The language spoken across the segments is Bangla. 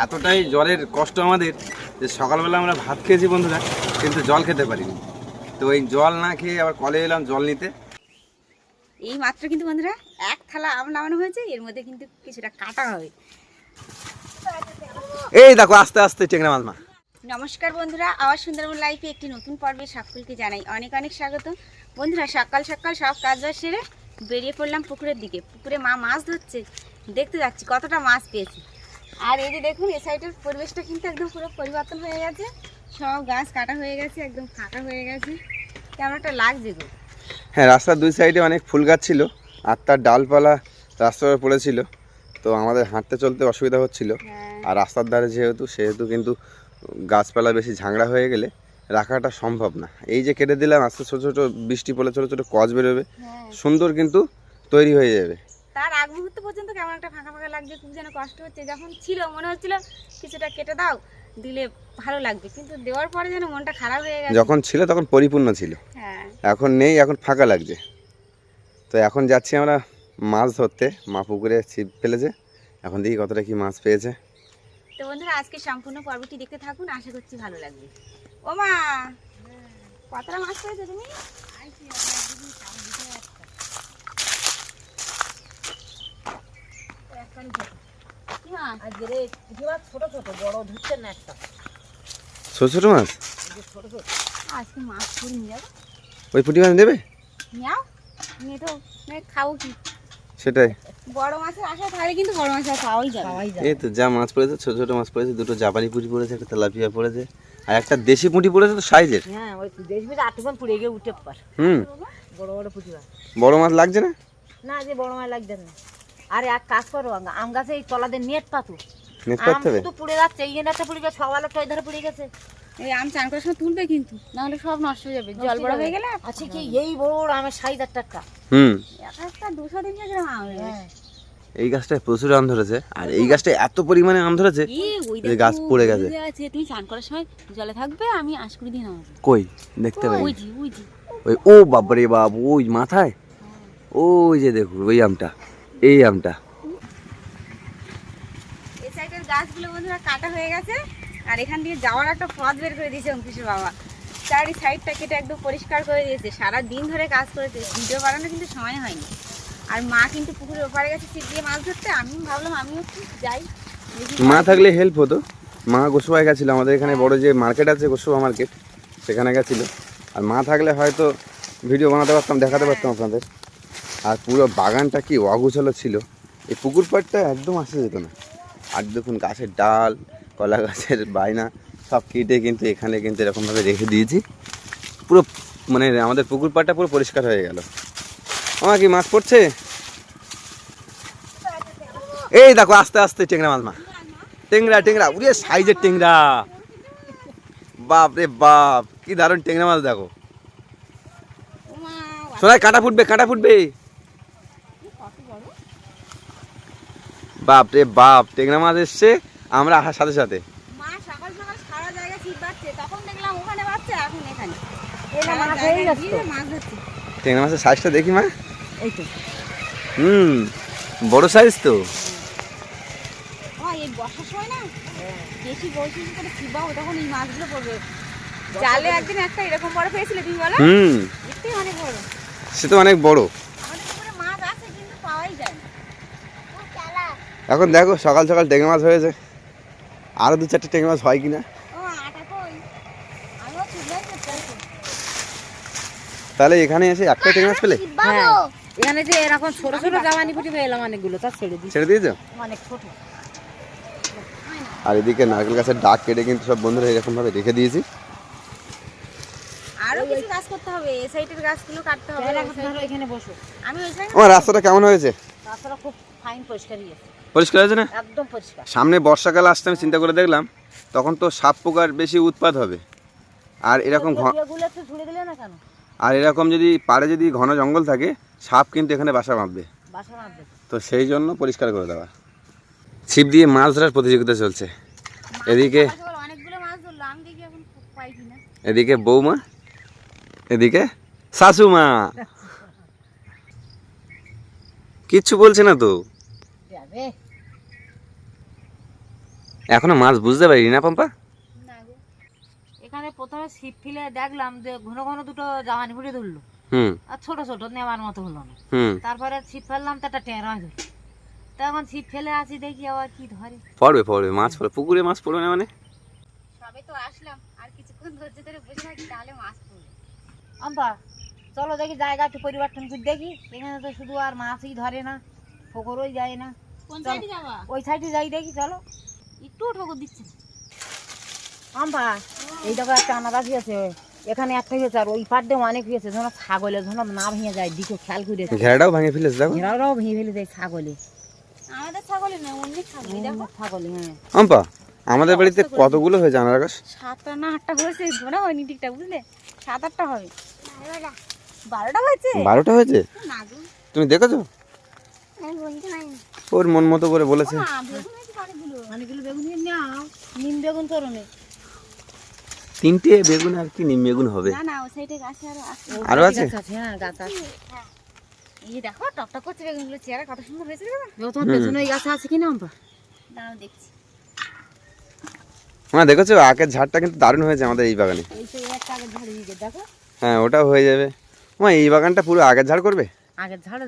এতটাই জলের কষ্ট আমাদের যে সকালবেলা আমরা ভাত খেয়েছি বন্ধুরা, কিন্তু জল খেতে পারিনি। তো এই জল না খেয়ে আবার কলে এলাম জল নিতে। এই মাত্র কিন্তু বন্ধুরা এক থালা আম নামানো হয়েছে, এর মধ্যে কিন্তু কিছুটা কাটা হবে। এই দেখো আস্তে আস্তে টেংরা মাছ মা। নমস্কার বন্ধুরা, আবার সুন্দরবন লাইফে একটি নতুন পর্বে সকলকে জানাই অনেক অনেক স্বাগত। বন্ধুরা সকাল সকাল সব কাজ বাজ সেরে বেরিয়ে পড়লাম পুকুরের দিকে। পুকুরে মা মাছ ধরছে, দেখতে যাচ্ছি কতটা মাছ পেয়েছি। আর এই যে দেখুন এই সাইডের পরিবেশটা কিন্তু একদম পুরো পরিবর্তন হয়ে গেছে, সব গাছ কাটা হয়ে গেছে, একদম ফাঁকা হয়ে গেছে, কেমন একটা লাগছে গো। হ্যাঁ, রাস্তার দুই সাইডে অনেক ফুল গাছ ছিল আর তার ডালপালা রাস্তায় পড়েছিল, তো আমাদের হাঁটতে চলতে অসুবিধা হচ্ছিল। আর রাস্তার ধারে সেহেতু কিন্তু গাছপালা বেশি ঝাংড়া হয়ে গেলে রাখাটা সম্ভব না। এই যে কেটে দিলাম, আস্তে ছোটো ছোটো বৃষ্টি পড়লে ছোটো ছোটো কচ বেরোবে, সুন্দর কিন্তু তৈরি হয়ে যাবে। তার আগ মুহূর্ত পর্যন্ত কেমন একটা ফাঁকা ফাঁকা লাগছে, খুব যেন কষ্ট হচ্ছে। যখন ছিল মনে হচ্ছিল কিছুটা কেটে দাও, দিলে ভালো লাগবে, কিন্তু দেওয়ার পরে যেন মনটা খারাপ হয়ে গেছে। যখন ছিল তখন পরিপূর্ণ ছিল, এখন নেই, এখন ফাঁকা লাগছে। তো এখন যাচ্ছি আমরা মাছ ধরতে। মা পুকুরে ছিপ ফেলেছে, এখন দেখি কতটা কি মাছ পেয়েছে। তো বন্ধুরা আজকে সম্পূর্ণ পর্বটি দেখতে থাকুন, আশা করছি ভালো লাগবে। ও মা, কতটা মাছ পেয়েছো তুমি? ছোট ছোট মাছ, আজকে মাছ ধরে নিয়ে যাবো। ওই পুঁটি মাছ দেবে? নিয়াও, নিয়ে তো খাবো কি? সেটাই, বড় মাছের আশা থাকলে কিন্তু বড় মাছ আর পাওয়াই যাবে। এই তো যা মাছ পড়েছে, ছোট ছোট মাছ পড়েছে, দুটো জাপানি পুঁটি পড়েছে, একটা তেলাপিয়া পড়েছে, আর একটা দেশি পুঁটি পড়েছে তো সাইজের। হ্যাঁ, ওই দেশি পুঁটি আটুখান পুড়ে গিয়ে উঠে পার। বড় বড় পুঁটি মাছ। বড় মাছ লাগছে না? না, যে বড় মাছ লাগছে না। আরে এক কাজ করো, আম গাছে এই তলাদের নেট পাতো, নেট পাততে হবে। তো পুড়ে যাচ্ছে, এই একটা পুড়ে গেছে, সব আলো টয় ধরে পুড়ে গেছে। এই আম চান করার সময় তুলবে কিন্তু, নাহলে সব নষ্ট হয়ে যাবে, জল বড় হয়ে গেলে। আচ্ছা, কি এই বড় আমের সাইজ একটা? এক একটা 200-300 গ্রাম আম হয়ে গেছে। এই গাছটায় প্রচুর আম ধরেছে, আর এই গাছটায় এত পরিমাণে আম ধরেছে যে গাছ পড়ে গেছে। তুমি চান করার সময় জলে থাকবে, আমি আশকুড়ি দিন নামাবো। কই দেখতে পাই? ওই জি ওই ও বাবারে বাপ, ওই মাথায় ওই যে দেখুন ওই আমটা, এই আমটা। এই সাইডের গাছগুলো বন্ধুরা কাটা হয়ে গেছে, আর এখান দিয়ে যাওয়ার একটা পথ বের করে দিয়েছে অঙ্কুশের বাবা। চারি সাইডটা কেটে একদম পরিষ্কার করে দিয়েছে। সারা দিন ধরে কাজ করেছে, ভিডিও বানানো কিন্তু সময় হয়নি। আর মা কিন্তু পুকুরের ওপারে গেছে ছিপ দিয়ে মাছ ধরতে। আমি ভাবলাম আমিও একটু যাই। মা থাকলে হেল্প হতো। মা গোসবায় গেছিলো, আমাদের এখানে বড় যে মার্কেট আছে গোসবা মার্কেট, সেখানে গেছিলো। আর মা থাকলে হয়তো ভিডিও বানাতে পারতাম, দেখাতে পারতাম আপনাদের। আর পুরো বাগানটা কি অগুছালো ছিল, এই পুকুর পাড়টা একদম আসা যেত না। আর দেখুন গাছের ডাল, কলা গাছের বায়না সব কেটে কিন্তু এখানে কিন্তু এরকমভাবে রেখে দিয়েছি। পুরো মানে আমাদের পুকুর পাড়টা পুরো পরিষ্কার হয়ে গেল। আমার কি মাছ পড়ছে? এই দেখো আস্তে আস্তে টেংরা মাছ মা। টেংরা টেংরা, উড়ে সাইজের টেংরা, বাপ রে বাপ, কি দারুণ টেংরা মাছ দেখো। সোনাই কাঁটা ফুটবে, কাঁটা ফুটবে। বাপ রে বাপ, টেংরা মাছ এসছে আমরা আসার সাথে সাথে। মা সকাল সকাল সারা জায়গায় ছিপ বাচ্ছে, তখন দেখলাম ওখানে বাচ্ছে, এখন এখানে মাছ ধরছে। টেংরা মাছের সাইজটা দেখি মা। এই তো বড় সাইজ তো। এই বর্ষার সময় না বেশি বড়শি করে ছিপ বাবো, তখন এই মাছগুলো পড়বে। জালে একদিন একটা এরকম বড় পেয়েছিলে তুমি, বলো? এটাই অনেক বড়। সে তো অনেক বড়। আমাদের পুকুরে মাছ আছে কিন্তু পাওয়াই যায় না। এখন দেখো সকাল সকাল টেংরা মাছ হয়েছে, আরো 2-4টে টেংরা মাছ হয় কিনা। তাহলে এখানে এসে একটা টেংরা মাছ পেলে? হ্যাঁ, এখানে যে এরকম ছোট ছোট জামানি পুঁটি পেলাম অনেকগুলো, তা ছেড়ে দিয়েছো? অনেক ছোট। আর এদিকে নারকেল গাছের ডাক কেটে কিন্তু সব বন্ধুরা এরকম ভাবে রেখে দিয়েছি। আরো কিছু গাছ করতে হবে, এই সাইডের গাছগুলো কাটতে হবে। এখানে বসো, আমি ওই সাইডে। আমার রাস্তাটা কেমন হয়েছে? রাস্তাটা খুব ফাইন, পরিষ্কারই আছে। পরিষ্কার হয়েছে না? একদম পরিষ্কার। সামনে বর্ষাকাল আসতে আমি চিন্তা করে দেখলাম, তখন তো সাপ পোকার বেশি উৎপাত হবে। আর এরকম যদি পাড়ে যদি ঘন জঙ্গল থাকে, সাপ কিন্তু এখানে বাসা বাঁধবে। তো সেই জন্য পরিষ্কার করে দেওয়া। ছিপ দিয়ে মাছ ধরার প্রতিযোগিতা চলছে। এদিকে এদিকে বৌমা, এদিকে শাশুমা, কিচ্ছু বলছে না তো। এখনো মাছ বুঝতে পারি না পম্পা। না গো। এখানে প্রথমে ছিপ ফেলে দেখলাম যে ঘন ঘন দুটো জামানি ফুটে ধরলো, হুম আর ছোট ছোট নেওয়ার মতো হলো না। হুম। তারপরে ছিপ ফেললাম তো একটা ট্যাংরা ধরলো। তখন ছিপ ফেলে আসি দেখি আবার কি ধরে। পড়বে মাছ পড়বে, পুকুরে মাছ পড়বে না মানে? সবে তো আসলাম, আর কিছুক্ষণ ধৈর্য ধরে বসে থাকি তাহলে মাছ পড়বে। আম্পা চলো দেখি জায়গা একটু পরিবর্তন করে দেখি। এখানে তো শুধু আর মাছই ধরে না, ঠোকরই যায় না। কোন চলো। সাইডে যাবা? ওই সাইডে যাই দেখি চলো। একটুও ঠোকর দিচ্ছে না। আম্পা এই দেখো একটা আনারস হয়েছে, এখানে একটা হয়েছে, আর ওই পাড়ে অনেক হয়েছে। ধরো ছাগলে ধরো না ভেঙে যায়, দিকে খেয়াল করে ঘেরাটাও ভাঙে ফেলেছে দেখো। ঘেরাও ভেঙে ফেলে দেয় ছাগলে। আমাদের ছাগলের না, অন্য ছাগল দেখো। ছাগলে হ্যাঁ। পম্পা আমাদের বাড়িতে কতগুলো হয়েছে আনার গাছ? 7টা না 8টা হয়েছে, ধরা হয়নি ঠিকঠাক বুঝলে, 7-8টা হবে। 12টা হয়েছে? 12টা হয়েছে? না গো, তুমি দেখেছো? আমি বলতে পারিনি। ওর মন মতো করে বলেছে। না বেগুন হয়েছে অনেকগুলো। অনেকগুলো বেগুন নিয়ে নাও, নিম বেগুন করো নে। 3টে বেগুন আর কি নিম বেগুন হবে? না না, ওই সাইডে গাছে আরো আছে। আরো আছে? হ্যাঁ গাছ আছে। হ্যাঁ, এই দেখো টকটক করছে বেগুনগুলো, চেহারা কত সুন্দর হয়েছে দেখো। দেখো তোমার পেছনে ওই গাছে আছে কিনা আম্পা? দাঁড়াও দেখছি। হ্যাঁ দেখেছো, আখের ঝাড়টা কিন্তু দারুণ হয়েছে আমাদের এই বাগানে। এই সেই একটা আগের ঝাড় দিকে দেখো। হ্যাঁ ওটাও হয়ে যাবে। এই বাগানটা পুরো আগের ঝাড় করবে? আগের ঝাড়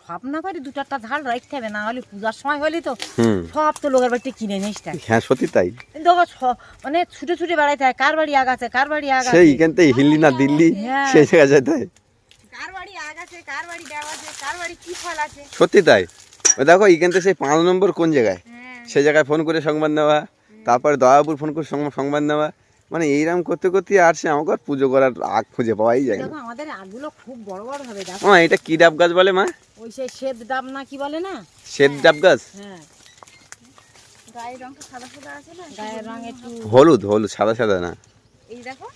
সব না পারি, 2-4টা ঝাড় রাখতে হবে, না হলে পূজার সময় হলে তো হুম সব তো লোকের বাড়িতে কিনে নিস। হ্যাঁ সত্যি তাই। দেখো মানে ছুটে ছুটে বেড়াইতে হয়, কার বাড়ি আগ আছে কার বাড়ি আগ আছে। সেই এখান থেকে হিল্লি না দিল্লি হ্যাঁ। সেই জায়গায় যেতে হয়। কার বাড়ি আগ আছে, কার বাড়ি ডাব আছে, কার বাড়ি কি ফল আছে। সত্যি তাই। ওই দেখো এখান থেকে সেই 5 নম্বর কোন জায়গায়, হ্যাঁ, সেই জায়গায় ফোন করে সংবাদ নেওয়া, তারপরে দয়াপুর ফোন করে সংবাদ নেওয়া, মানে এইরকম করতে করতে আর সে আমাকে আর পুজো করার আগ খুঁজে পাওয়াই যায় না। দেখো আমাদের আগগুলো খুব বড় বড় হবে দেখো। এটা কি ডাব গাছ বলে মা? ওই সেই শ্বেত ডাব না কি বলে না? শ্বেত ডাব গাছ। হ্যাঁ গায়ের রংটা সাদা সাদা আছে না, গায়ের রং একটু হলুদ হলুদ সাদা সাদা না। এই দেখো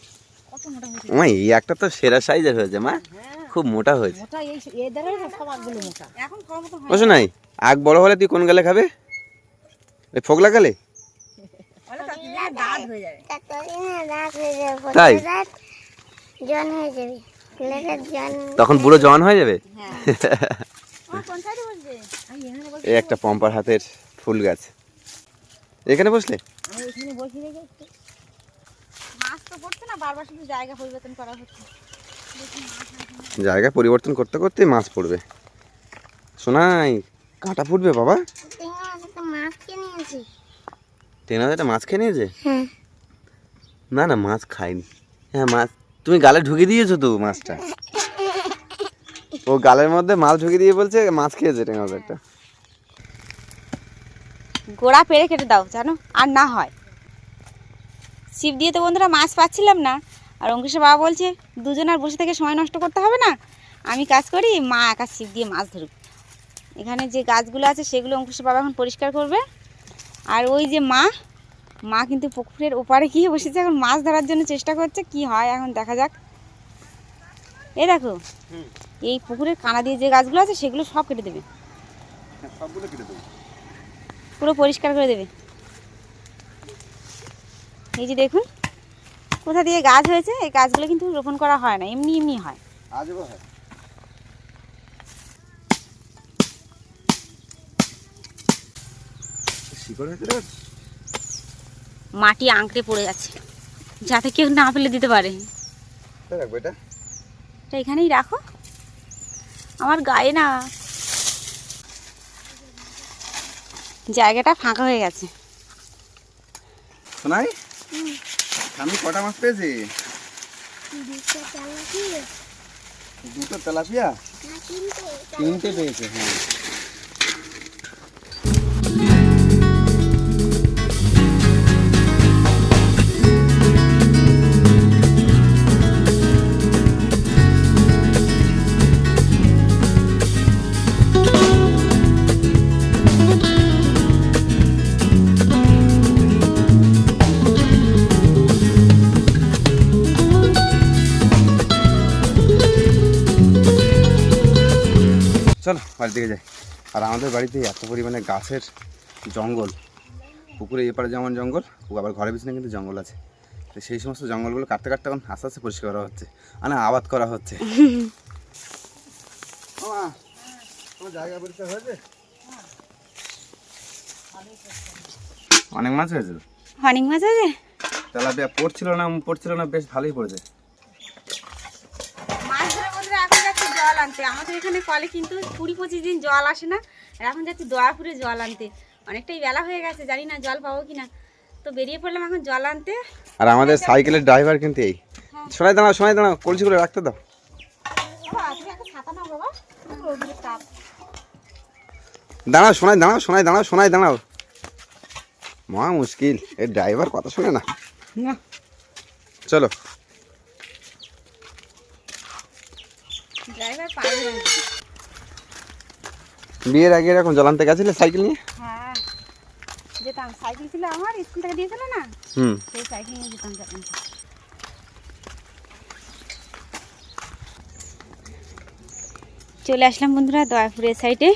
কত মোটা মোটা। এই একটা তো সেরা সাইজের হয়েছে মা, হ্যাঁ খুব মোটা হয়েছে। মোটা। এই ধরে সব আগগুলো মোটা। এখন খাওয়ার মতো হয় বুঝছো নাই, আগ বড় হলে তুই কোন গালে খাবে? ওই ফোকলা গালে? বলে তাতে দাঁত হয়ে যাবে। তাই তখন পুরো জন হয়ে যাবে। হ্যাঁ। ও কোন সাইডে বসবে? আমি এখানে বসে, এই একটা পম্পার হাতের ফুল গাছ, এখানে বসলে আমি এখানে বসে রেখে একটু। মাছ তো পড়ছে না, বারবার শুধু জায়গা পরিবর্তন করা হচ্ছে। জায়গা পরিবর্তন করতে করতে মাছ পড়বে। শোনাই কাঁটা ফুটবে বাবা। টেনা একটা মাছ খেয়ে নিয়েছে? না না মাছ খায়নি। হ্যাঁ মাছ তুমি গালে ঢুকে দিয়েছো তো মাছটা, ও গালের মধ্যে মাছ ঢুকে দিয়ে বলছে মাছ খেয়েছে টেনা একটা। গোড়া পেড়ে কেটে দাও জানো, আর না হয় ছিপ দিয়ে তো বন্ধুরা মাছ পাচ্ছিলাম না। আর অঙ্কুশের বাবা বলছে দুজন আর বসে থেকে সময় নষ্ট করতে হবে না, আমি কাজ করি, মা একা ছিপ দিয়ে মাছ ধরুক। এখানে যে গাছগুলো আছে সেগুলো অঙ্কুশের বাবা এখন পরিষ্কার করবে। আর ওই যে মা কিন্তু পুকুরের ওপারে গিয়ে বসেছে, এখন মাছ ধরার জন্য চেষ্টা করছে, কি হয় এখন দেখা যাক। এই দেখো এই পুকুরের কানা দিয়ে যে গাছগুলো আছে সেগুলো সব কেটে দেবে, পুরো পরিষ্কার করে দেবে। এই যে দেখুন কোথা দিয়ে গাছ হয়েছে, এই গাছগুলো কিন্তু রোপণ করা হয় না, এমনি এমনি হয়। মাটি আঁকড়ে পড়ে গেছে, যাতে কেউ না ফেলে দিতে পারে। এটা এখানেই রাখো, আমার গায়ে না জায়গাটা ফাঁকা হয়ে গেছে। শোনাই আমি কটা মাছ পেয়েছি? 2টো তেলাপিয়া, 3টে পেয়েছে। হ্যাঁ চলো বাড়ির দিকে যাই। আর আমাদের বাড়িতে এত পরিমাণে গাছের জঙ্গল, পুকুরে এপারে যেমন জঙ্গল, আবার ঘরের পিছনে কিন্তু জঙ্গল আছে। তো সেই সমস্ত জঙ্গলগুলো কাটতে কাটতে এখন আস্তে আস্তে পরিষ্কার করা হচ্ছে, মানে আবাদ করা হচ্ছে। জায়গা পরিষ্কার হয়েছে? অনেক মাছ হয়েছে তো? অনেক মাছ আছে। তেলাপিয়া পড়ছিল না বেশ ভালোই পড়েছে। মাছ ধরে বন্ধুরা এখন যাচ্ছি জল আনতে। আমাদের এখানে কলে কিন্তু 20-25 দিন জল আসে না, আর এখন যাচ্ছি দয়াপুরে জল আনতে। অনেকটাই বেলা হয়ে গেছে, জানি না জল পাবো কিনা, তো বেরিয়ে পড়লাম এখন জল আনতে। আর আমাদের সাইকেলের ড্রাইভার কিন্তু এই। শোনাই দাঁড়াও কলসিগুলো রাখতে দাও। দাঁড়াও মহা মুশকিল, এই ড্রাইভার কথা শোনে না। চলো ড্রাইভার পাগল। বিয়ের আগে এরকম জল আনতে গেছিলে সাইকেল নিয়ে? হ্যাঁ যেতাম, সাইকেল ছিল আমার, স্কুল থেকে দিয়েছিল না, সেই সাইকেল নিয়ে যেতাম জল আনতে। চলে আসলাম বন্ধুরা দয়াপুরের সাইডে।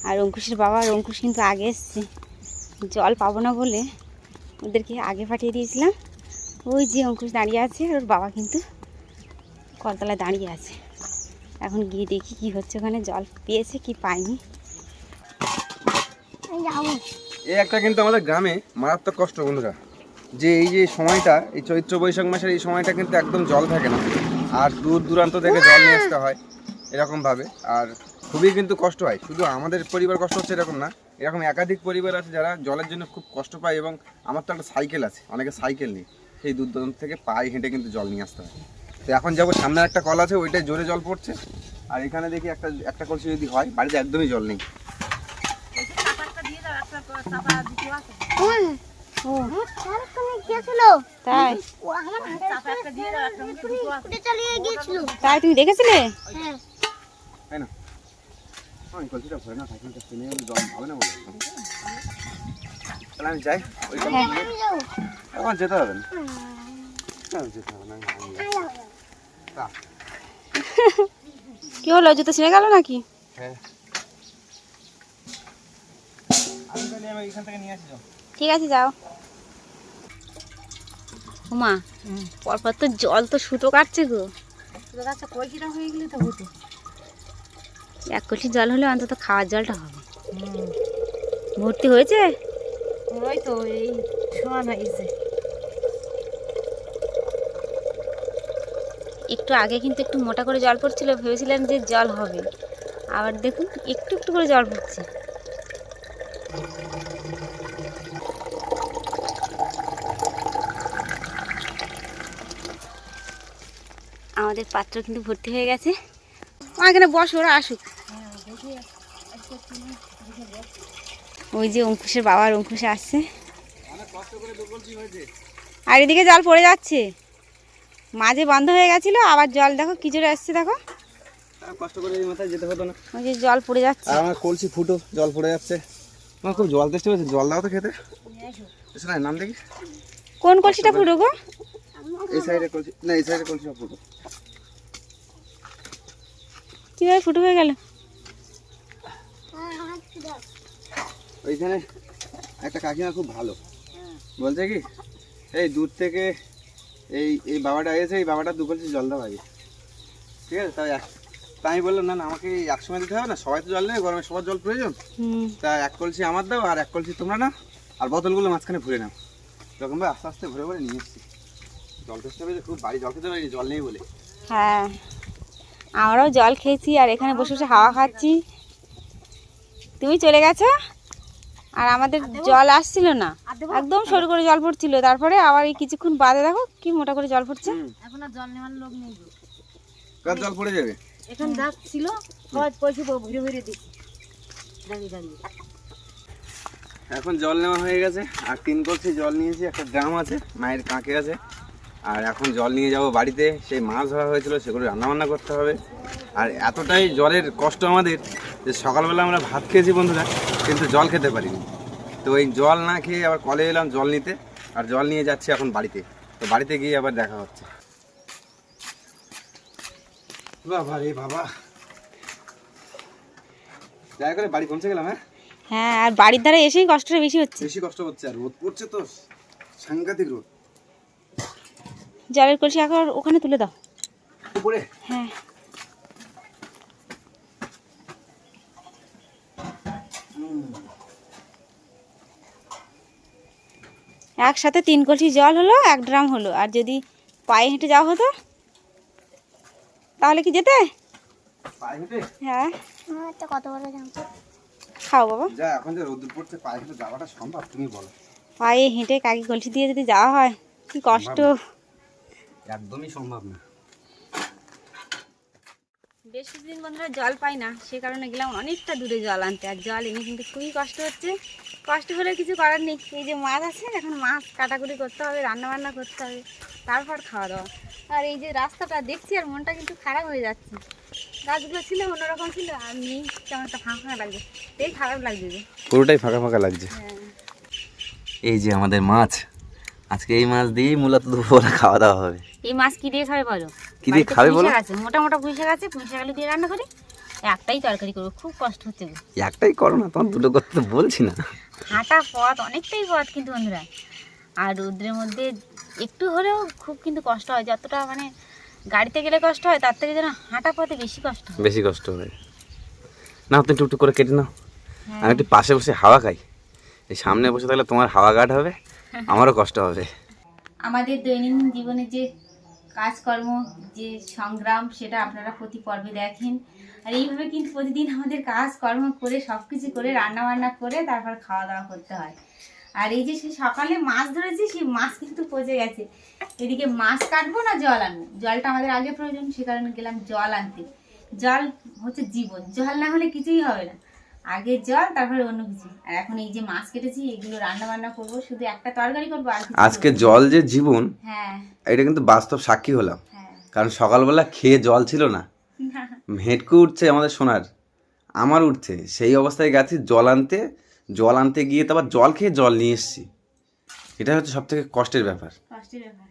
আর অঙ্কুশের বাবা, আর অঙ্কুশ কিন্তু আগে এসছে, জল পাবো না বলে ওদেরকে আগে পাঠিয়ে দিয়েছিলাম। ওই যে অঙ্কুশ দাঁড়িয়ে আছে, আর ওর বাবা কিন্তু কলতলায় দাঁড়িয়ে আছে। এখন গিয়ে দেখি কি হচ্ছে ওখানে, জল পেয়েছে কি পায়নি। এই একটা কিন্তু আমাদের গ্রামে মারাত্মক কষ্ট বন্ধুরা, যে এই যে সময়টা, এই চৈত্র বৈশাখ মাসের এই সময়টা কিন্তু একদম জল থাকে না, আর দূর দূরান্ত থেকে জল নিয়ে আসতে হয় এরকমভাবে। আর খুবই কিন্তু কষ্ট হয়, শুধু আমাদের পরিবার কষ্ট হচ্ছে এরকম না, এরকম একাধিক পরিবার আছে যারা জলের জন্য খুব কষ্ট পায়। এবং আমার তো একটা সাইকেল আছে, অনেকে সাইকেল নেই, সেই দূর দূরান্ত থেকে পায়ে হেঁটে কিন্তু জল নিয়ে আসতে হয়। তো এখন যাবো, সামনে একটা কল আছে, ওইটাই জোরে জল পড়ছে। আর এখানে দেখি একটা কলসি যদি হয়, বাড়িতে একদমই জল নেই। তাই তুমি দেখেছিলে? তাই না? কলসিটা ভরে না, সাইকেলটা কিনে জল হবে না বলে। তাহলে আমি যাই, ওই এখন যেতে হবে না, যেতে হবে না। কি হলো, জুতো ছিঁড়ে গেল নাকি? হ্যাঁ, আমি এখান থেকে নিয়ে আসি। ঠিক আছে যাও। ওমা পরপর তো জল তো সুতো কাটছে গো। কলসিটা হয়ে গেলে তো হতো। এক কলসি জল হলে অন্তত খাওয়ার জলটা হবে। ভর্তি হয়েছে? ওই তো এই সমান হয়েছে। একটু আগে কিন্তু একটু মোটা করে জল পড়ছিল, ভেবেছিলাম যে জল হবে, আবার দেখুন একটু একটু করে জল পড়ছে। আমাদের পাত্র কিন্তু ভর্তি হয়ে গেছে। এখানে বস, ওরা আসুক। ওই যে অঙ্কুশের বাবা, আর অঙ্কুশে আসছে, আর এদিকে জল পড়ে যাচ্ছে। মাঝে বন্ধ হয়ে গেছিল, আবার জল দেখো কি জোরে আসছে, দেখো কষ্ট করে এই মাথায় যেতে হতো না। ওই যে জল পড়ে যাচ্ছে। আর আমার কলসি ফুটো, জল পড়ে যাচ্ছে। আমার খুব জল তেষ্টা পেয়েছে, জল দাও তো খেতে। নাম দেখি কোন কলসিটা ফুটো গো? এই সাইডে কলসি, না এই সাইডে কলসি ফুটো। কিভাবে ফুটো হয়ে গেল? ওইখানে একটা কাকিমা খুব ভালো, বলছে কি এই দূর থেকে এই বাবাটা এসে, এই বাবাটা 2 কলসি জল দাও আগে, ঠিক আছে? তাই আমি বললাম না আমাকে একসময় দিতে হবে না, সবাই তো জল নেই, গরমে সবার জল প্রয়োজন। তা 1 কলসি আমার দাও, আর 1 কলসি তোমরা নাও, আর বোতলগুলো মাঝখানে ভরে নাও। এরকমভাবে আস্তে আস্তে ভরে ভরে নিয়ে এসছি। জল তেষ্টা পেয়েছে খুব, বাড়ি জল খেতে পারিনি, জল নেই বলে। হ্যাঁ আমরাও জল খেয়েছি, আর এখানে বসে বসে হাওয়া খাচ্ছি। তুমি চলে গেছো, আর আমাদের জল আসছিল না, একদম সরু করে জল পড়ছিল। তারপরে আবার এই কিছুক্ষণ বাদে দেখো কি মোটা করে জল পড়ছে। এখন আর জল নেওয়ার লোক নেই। কার জল পড়ে যাবে? এখন গাছ ছিল, সবাই পয়সা ভরে ভরে দিচ্ছি দাঁড়িয়ে দাঁড়িয়ে। এখন জল নেওয়া হয়ে গেছে, আর 3 কলসি জল নিয়েছি, একটা ড্রাম আছে, মায়ের কাঁকে আছে। আর এখন জল নিয়ে যাব বাড়িতে, সেই মাছ ধরা হয়েছিল সেগুলো রান্নাবান্না করতে হবে। আর এতটাই জলের কষ্ট আমাদের যে সকালবেলা আমরা ভাত খেয়েছি বন্ধুরা, কিন্তু জল খেতে পারিনি। তো এই জল না খেয়ে আবার কলে এলাম জল নিতে, আর জল নিয়ে যাচ্ছি এখন বাড়িতে। তো বাড়িতে গিয়ে আবার দেখা হচ্ছে। বাবা রে বাবা, দেখা করে বাড়ি পৌঁছে গেলাম। হ্যাঁ, আর বাড়ির ধারে এসেই কষ্টটা বেশি হচ্ছে। বেশি কষ্ট হচ্ছে, আর রোদ পড়ছে তো সাংঘাতিক রোদ। জলের কলসি এখন ওখানে তুলে দাও উপরে। হ্যাঁ একসাথে 3 কলসি জল হলো, 1 ড্রাম হলো। আর যদি পায়ে হেঁটে যাওয়া হতো তাহলে কি যেতে? হ্যাঁ। কত বড় জানতো খাও বাবা। যা এখন যে রোদ পড়ছে পায়ে হেঁটে যাওয়াটা সম্ভব তুমি বলো? পায়ে হেঁটে কাকি কলসি দিয়ে যদি যাওয়া হয় কি কষ্ট। একদমই সম্ভব না। বেশ কিছুদিন বন্ধুরা জল পাই না, সে কারণে গেলাম অনেকটা দূরে জল আনতে। আর জল এনে কিন্তু খুবই কষ্ট হচ্ছে, কষ্ট করে কিছু করার নেই। এই যে মাছ আছে, এখন মাছ কাটাকুটি করতে হবে, রান্না বান্না করতে হবে, তারপর খাওয়া দাওয়া। আর এই যে রাস্তাটা দেখছি আর মনটা কিন্তু খারাপ হয়ে যাচ্ছে। গাছগুলো ছিল অন্যরকম ছিল, আর নেই, কেমন একটা ফাঁকা ফাঁকা লাগছে, এই খারাপ লাগছে যে। পুরোটাই ফাঁকা ফাঁকা লাগছে। হ্যাঁ, এই যে আমাদের মাছ, আজকে এই মাছ দিয়েই মূলত দুপুরে খাওয়া দাওয়া হবে। এই মাছ কি দিয়ে খাবে বলো? কি দিয়ে খাবে বলো? আছে মোটা মোটা পুঁই শাক আছে, পুঁই শাক আলু দিয়ে রান্না করি, একটাই তরকারি করবো, খুব কষ্ট হচ্ছে গো। একটাই করো না, তোমার দুটো করতে তো বলছি না। হাঁটা পথ অনেকটাই পথ কিন্তু বন্ধুরা, আর রৌদ্রের মধ্যে একটু হলেও খুব কিন্তু কষ্ট হয়। যতটা মানে গাড়িতে গেলে কষ্ট হয়, তার থেকে যেন হাঁটা পথে বেশি কষ্ট হয়। বেশি কষ্ট হয় না, তুমি একটু করে কেটে নাও। হ্যাঁ। আমি একটু পাশে বসে হাওয়া খাই। এই সামনে বসে থাকলে তোমার হাওয়া গাঢ় হবে, আমারও কষ্ট হবে। আমাদের দৈনন্দিন জীবনে যে কাজকর্ম, যে সংগ্রাম, সেটা আপনারা প্রতি পর্বে দেখেন। আর এইভাবে কিন্তু প্রতিদিন আমাদের কাজকর্ম করে সব কিছু করে রান্না বান্না করে তারপর খাওয়া দাওয়া করতে হয়। আর এই যে সে সকালে মাছ ধরেছি, সেই মাছ কিন্তু পচে গেছে। এদিকে মাছ কাটবো না জল আনবো, জলটা আমাদের আগে প্রয়োজন, সে কারণে গেলাম জল আনতে। জল হচ্ছে জীবন, জল না হলে কিছুই হবে না। আগে জল, তারপরে অন্য কিছু। আর এখন এই যে মাছ কেটেছি, এগুলো রান্না বান্না করবো, শুধু একটা তরকারি করবো আর কিছু আজকে করবো না। জল যে জীবন, হ্যাঁ এটা কিন্তু বাস্তব সাক্ষী হলাম। হ্যাঁ। কারণ সকালবেলা খেয়ে জল ছিল না, হেঁটকু উঠছে আমাদের সোনার, আমার উঠছে, সেই অবস্থায় গেছি জল আনতে। জল আনতে গিয়ে তারপর জল খেয়ে জল নিয়ে এসেছি। এটা হচ্ছে সব থেকে কষ্টের ব্যাপার। কষ্টের ব্যাপার।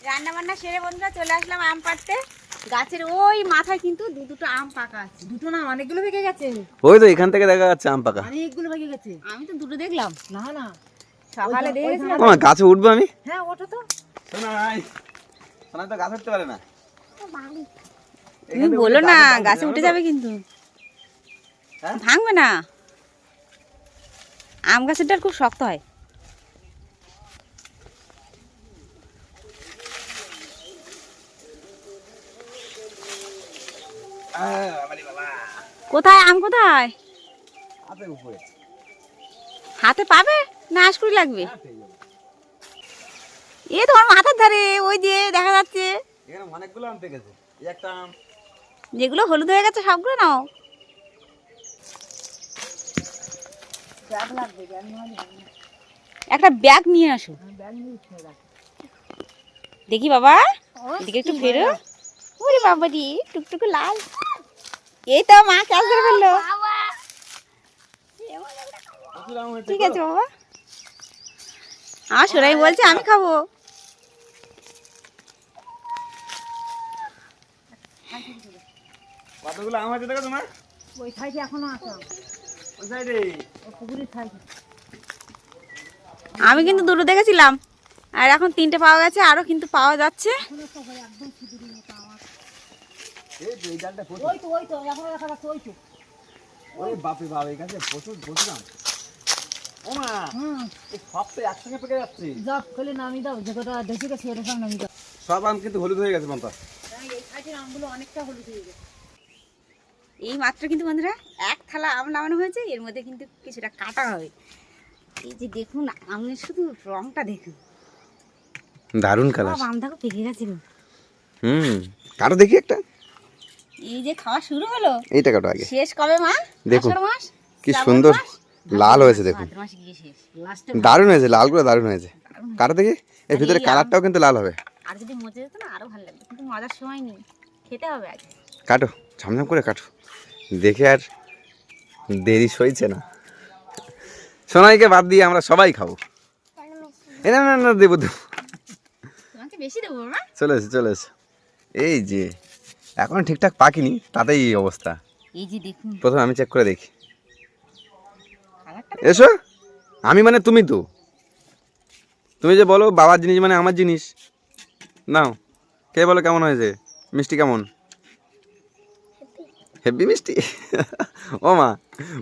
রান্না বান্না সেরে বন্ধুরা চলে আসলাম আম পাড়তে। গাছের ওই মাথায় কিন্তু দুটো আম পাকা আছে। দুটো না, অনেকগুলো ভেঙে গেছে, ওই তো এখান থেকে দেখা যাচ্ছে আম পাকা। অনেকগুলো ভেঙে গেছে। আমি তো দুটো দেখলাম, না না, সকালে দেখেছিলাম। তোমার গাছে উঠবো আমি? হ্যাঁ ওঠো তো। সোনাই, সোনাই তো গাছে উঠতে পারে না। তুমি বলো না, গাছে উঠে যাবে কিন্তু, হ্যাঁ? ভাঙবে না। আম গাছের ডাল খুব শক্ত হয়। কোথায় আম, কোথায়? হাতে পাবে না আশকুড়ি লাগবে? এ তোমার মাথার ধারে ওই দিয়ে দেখা যাচ্ছে। এখানে অনেকগুলো আম পেকেছে। এই একটা আম, যেগুলো হলুদ হয়ে গেছে সবগুলো নাও। একটা ব্যাগ নিয়ে আসো। দেখি বাবা, এদিকে একটু ফেরো। ওরে বাবা দি, টুকটুকু লাল। এই তো মা ক্যাচ করে ফেললো। ঠিক আছে বাবা, আমার সোনাই বলছে আমি খাবো। কতগুলো আম আছে দেখো তোমার? ওই সাইডে এখনো আছে, ওই সাইডে। ওই পুকুরের সাইডে। আমি কিন্তু দুটো দেখেছিলাম, আর এখন 3টে পাওয়া গেছে, আরো কিন্তু পাওয়া যাচ্ছে। এই যে এই ডালটা প্রচুর। ওই তো এখনো দেখা যাচ্ছে, ওই তো। ওরে বাপরে বাপ, এই গাছে প্রচুর প্রচুর আম। ও মা, এই সব তো একসঙ্গে পেকে যাচ্ছে। যাও খেলে নামিয়ে দাও, যে কটা দেখে গেছে ওটা সব নামিয়ে দাও। সব আম কিন্তু হলুদ হয়ে গেছে মন্তা। হ্যাঁ, এই সাইডের আমগুলো অনেকটা হলুদ হয়ে গেছে। এই মাত্র কিন্তু বন্ধুরা 1 থালা আম নামানো হয়েছে, এর মধ্যে কিন্তু কিছুটা কাটা হবে। এই যে দেখুন আমের শুধু রংটা দেখুন, দারুণ কালার। সব আম দেখো পেকে গেছে গো। কাটো দেখি একটা। এই যে খাওয়া শুরু হলো, এইটা কাটো আগে। শেষ কবে মা? দেখুন, আষাঢ় মাস, কি শ্রাবণ সুন্দর মাস, লাল হয়েছে দেখুন। ভাদ্র মাসে গিয়ে শেষ। লাস্টে দারুণ হয়েছে, লালগুলো দারুণ হয়েছে। কাটো দেখি, এর ভিতরে এই আম- কালারটাও কিন্তু লাল হবে। আর যদি মজে যেত না আরো ভালো লাগতো, কিন্তু মজার সময় নেই, খেতে হবে আগে। কাটো, ঝমঝম করে কাটো, দেখে আর দেরি সইছে না। সোনাইকে বাদ দিয়ে আমরা সবাই খাবো। না না না, দেবো দেবো। তোমাকে বেশি দেবো মা। চলে এসে চলে এসে। এই যে এখন ঠিকঠাক পাকিনি, তাতেই এই অবস্থা। এই যে দেখুন, প্রথমে আমি চেক করে দেখি। এসো। আমি মানে তুমি তো, তুমি যে বলো বাবার জিনিস মানে আমার জিনিস। নাও, কে বলো কেমন হয়েছে? মিষ্টি কেমন? হেভি মিষ্টি। ও মা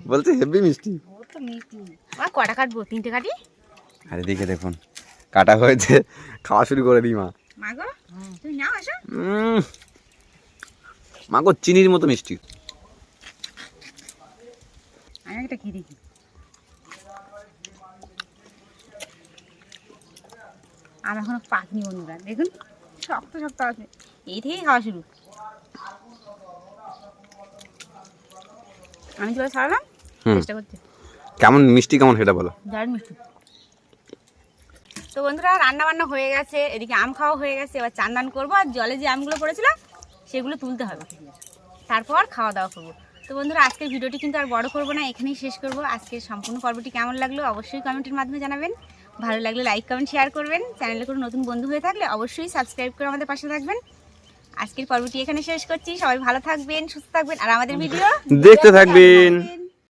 বলছে হেভি মিষ্টি। ও তো মিষ্টি। মা কটা কাটবো? 3টে কাটি? আরে দেখে দেখুন কাটা হয়েছে, খাওয়া শুরু করে দিই মা। মা গো তুমি নাও আসো। মা গো চিনির মতো মিষ্টি। আমি একটা কি দেখি। আর এখনো পাকনি বন্ধুরা, দেখুন শক্ত শক্ত আছে। এই থেকেই খাওয়া শুরু। আমি যেভাবে ছাড়ালাম হুম। চেষ্টা করছি। কেমন মিষ্টি কেমন সেটা বলো। দারুণ মিষ্টি। তো বন্ধুরা রান্না বান্না হয়ে গেছে, এদিকে আম খাওয়া হয়ে গেছে, এবার চান দান করবো আর জলে যে আমগুলো পড়েছিল সেগুলো তুলতে হবে, তারপর খাওয়া দাওয়া করবো। তো বন্ধুরা আজকের ভিডিওটি কিন্তু আর বড় করবো না, এখানেই শেষ করবো। আজকের সম্পূর্ণ পর্বটি কেমন লাগলো অবশ্যই কমেন্টের মাধ্যমে জানাবেন। ভালো লাগলে লাইক কমেন্ট শেয়ার করবেন। চ্যানেলে কোনো নতুন বন্ধু হয়ে থাকলে অবশ্যই সাবস্ক্রাইব করে আমাদের পাশে থাকবেন। আজকের পর্বটি এখানে শেষ করছি। সবাই ভালো থাকবেন, সুস্থ থাকবেন আর আমাদের ভিডিও দেখতে থাকবেন।